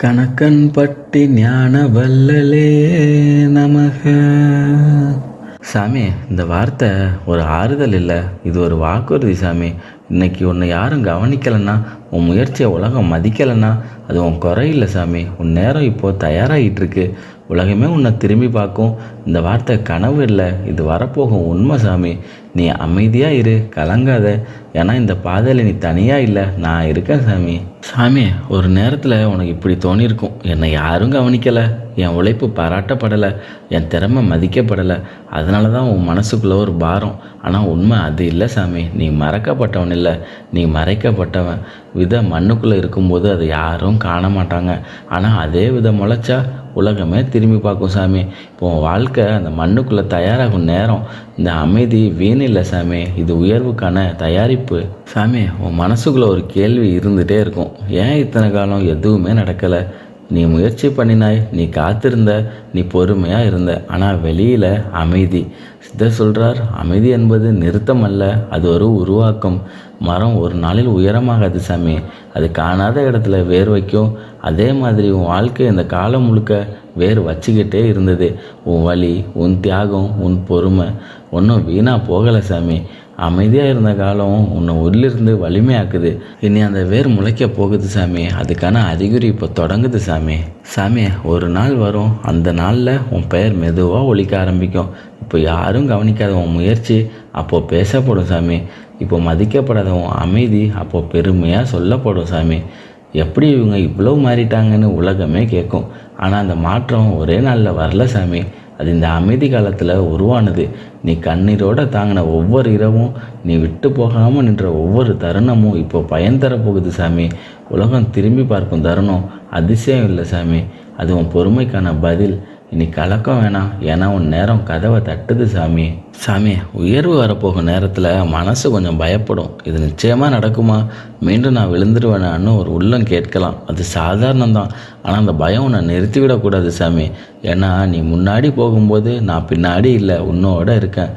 கணக்கன்பட்டி ஞான வல்லலே நமக. சாமி, இந்த வார்த்தை ஒரு ஆறுதல் இல்லை, இது ஒரு வாக்குறுதி சாமி. இன்னைக்கு உன்னை யாரும் கவனிக்கலைன்னா, உன் முயற்சியை உலகம் மதிக்கலைன்னா அது உன் குறை இல்லை சாமி. உன் நேரம் இப்போது தயாராகிட்டு இருக்கு. உலகமே உன்னை திரும்பி பார்க்கும். இந்த வார்த்தை கனவு இல்லை, இது வரப்போகும் உண்மை சாமி. நீ அமைதியாக இரு, கலங்காத. ஏன்னா இந்த பாதையில் நீ தனியாக இல்லை, நான் இருக்கேன் சாமி. சாமி, ஒரு நேரத்தில் உனக்கு இப்படி தோணியிருக்கும், என்னை யாரும் கவனிக்கலை, என் உழைப்பு பாராட்டப்படலை, என் திறமை மதிக்கப்படலை, அதனால தான் உன் மனசுக்குள்ளே ஒரு பாரம். ஆனால் உண்மை அது இல்லை சாமி. நீ மறக்கப்பட்டவன் இல்லை, நீ மறைக்கப்பட்டவன். விதை மண்ணுக்குள்ளே இருக்கும்போது அதை யாரும் காண மாட்டாங்க. ஆனால் அதே விதை முளைச்சா உலகமே திரும்பி பார்க்கும் சாமி. இப்போ உன் வாழ்க்கை அந்த மண்ணுக்குள்ளே தயாராகும் நேரம். இந்த அமைதி வீண் இல்லை சாமி, இது உயர்வுக்கான தயாரிப்பு சாமி. உன் மனசுக்குள்ளே ஒரு கேள்வி இருந்துகிட்டே இருக்கும், ஏன் இத்தனை காலம் எதுவுமே நடக்கலை? நீ முயற்சி பண்ணினாய், நீ காத்திருந்த, நீ பொறுமையாக இருந்த, ஆனால் வெளியில் அமைதி. சித்தர் சொல்கிறார், அமைதி என்பது நிறுத்தம் அல்ல, அது ஒரு உருவாக்கம். மரம் ஒரு நாளில் உயரமாகாது சாமி, அது காணாத இடத்துல வேர் வைக்கும். அதே மாதிரி உன் வாழ்க்கை இந்த காலம் முழுக்க வேர் வச்சுக்கிட்டே இருந்தது. உன் வலி, உன் தியாகம், உன் பொறுமை ஒன்றும் வீணாக போகலை சாமி. அமைதியாக இருந்த காலம் உன்னை உள்ளிருந்து வலிமையாக்குது. இனி அந்த வேர் முளைக்க போகுது சாமி. அதுக்கான அறிகுறி இப்போ தொடங்குது சாமி. சாமி, ஒரு நாள் வரும், அந்த நாளில் உன் பெயர் மெதுவாக ஒலிக்க ஆரம்பிக்கும். இப்போ யாரும் கவனிக்காத உன் முயற்சி அப்போது பேசப்படும் சாமி. இப்போ மதிக்கப்படாத உன் அமைதி அப்போது பெருமையாக சொல்லப்படும் சாமி. எப்படி இவங்க இவ்வளோ மாறிட்டாங்கன்னு உலகமே கேட்கும். ஆனால் அந்த மாற்றம் ஒரே நாளில் வரல சாமி, அது இந்த அமைதி காலத்தில் உருவானது. நீ கண்ணீரோடு தாங்கின ஒவ்வொரு இரவும், நீ விட்டு போகாமல் நின்ற ஒவ்வொரு தருணமும் இப்போ பயன் தரப்போகுது சாமி. உலகம் திரும்பி பார்க்கும் தருணம் அதிசயம் இல்லை சாமி, அது உன் பொறுமைக்கான பதில். இனி கலக்கம் வேணாம், ஏன்னா உன் நேரம் கதவை தட்டுது சாமி. சாமி, உயர்வு வரப்போகும் நேரத்தில் மனசு கொஞ்சம் பயப்படும். இது நிச்சயமாக நடக்குமா? மீண்டும் நான் விழுந்துருவேனான்னு ஒரு உள்ளம் கேட்கலாம். அது சாதாரணம்தான். ஆனால் அந்த பயம் உன்னை நிறுத்திவிடக்கூடாது சாமி. ஏன்னா நீ முன்னாடி போகும்போது நான் பின்னாடி இல்லை, உன்னோட இருக்கேன்.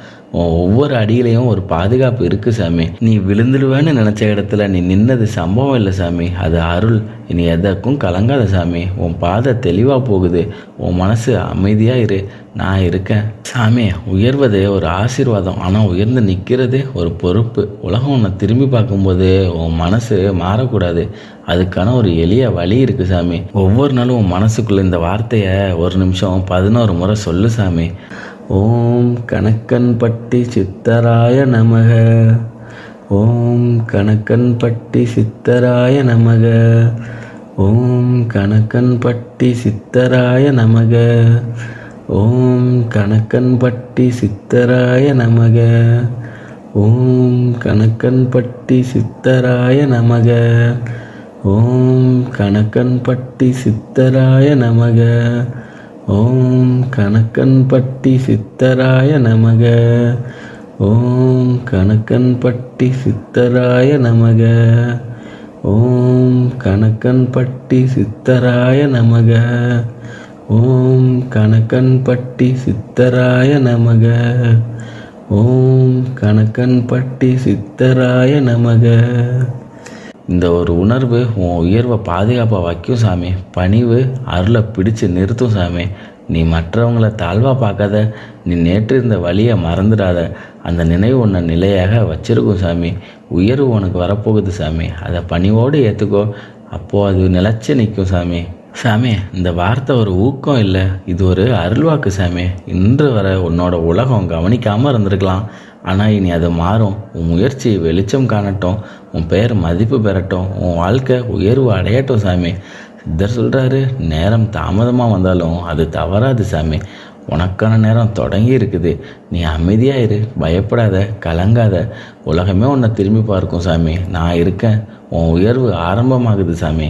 ஒவ்வொரு அடியிலையும் ஒரு பாதுகாப்பு இருக்குது சாமி. நீ விழுந்துடுவேன்னு நினச்ச இடத்துல நீ நின்னது சம்பவம் இல்லை சாமி, அது அருள். இனி எதற்கும் கலங்காத சாமி. உன் பாதை தெளிவாக போகுது, உன் மனசு அமைதியாக இரு, நான் இருக்கேன் சாமி. உயர்வது ஒரு ஆசீர்வாதம், ஆனால் உயர்ந்து நிற்கிறது ஒரு பொறுப்பு. உலகம் உன்னை திரும்பி பார்க்கும்போது உன் மனசு மாறக்கூடாது. அதுக்கான ஒரு எளிய வழி இருக்குது சாமி. ஒவ்வொரு நாளும் உன் மனசுக்குள்ளே இந்த வார்த்தையை ஒரு நிமிஷம் 11 முறை சொல்லு சாமி. ஓம் கணக்கன்பட்டி சித்தராய நமக. ஓம் கணக்கன்பட்டி சித்தராய நமக. ஓம் கணக்கன்பட்டி சித்தராய நமக. ஓம் கணக்கன்பட்டி சித்தராய நமக. ஓம் கணக்கன்பட்டி சித்தராய நமக. ஓம் கணக்கன்பட்டி சித்தராய நமக. ஓம் கணக்கன்பட்டி சித்தராய நமக. ஓம் கணக்கன்பட்டி சித்தராய நமக. ஓம் கணக்கன்பட்டி சித்தராய நமக. ஓம் கணக்கன்பட்டி சித்தராய நமக. ஓம் கணக்கன்பட்டி சித்தராய நமக. இந்த ஒரு உணர்வு உன் உயர்வை பாதுகாப்பாக வைக்கும் சாமி. பணிவு அருளை பிடிச்சு நிறுத்தும் சாமி. நீ மற்றவங்கள தாழ்வாக பார்க்காத, நீ நேற்று இருந்த வழியை மறந்துடாத. அந்த நினைவு உன்னை நிலையாக வச்சிருக்கும் சாமி. உயர்வு உனக்கு வரப்போகுது சாமி, அதை பணிவோடு ஏற்றுக்கோ. அப்போது அது நிலச்சி நிற்கும் சாமி. சாமி, இந்த வார்த்தை ஒரு ஊக்கம் இல்லை, இது ஒரு அருள்வாக்கு சாமி. இன்று வரை உன்னோட உலகம் கவனிக்காமல் இருந்திருக்கலாம், ஆனால் இனி அது மாறும். உன் முயற்சி வெளிச்சம் காணட்டும், உன் பெயர் மதிப்பு பெறட்டும், உன் வாழ்க்கை உயர்வு அடையட்டும் சாமி. சித்தர் சொல்கிறாரு, நேரம் தாமதமாக வந்தாலும் அது தவறாது சாமி. உனக்கான நேரம் தொடங்கி இருக்குது. நீ அமைதியாக இரு, பயப்படாத, கலங்காத. உலகமே உன்னை திரும்பி பார்க்கும் சாமி. நான் இருக்கேன். உன் உயர்வு ஆரம்பமாகுது சாமி.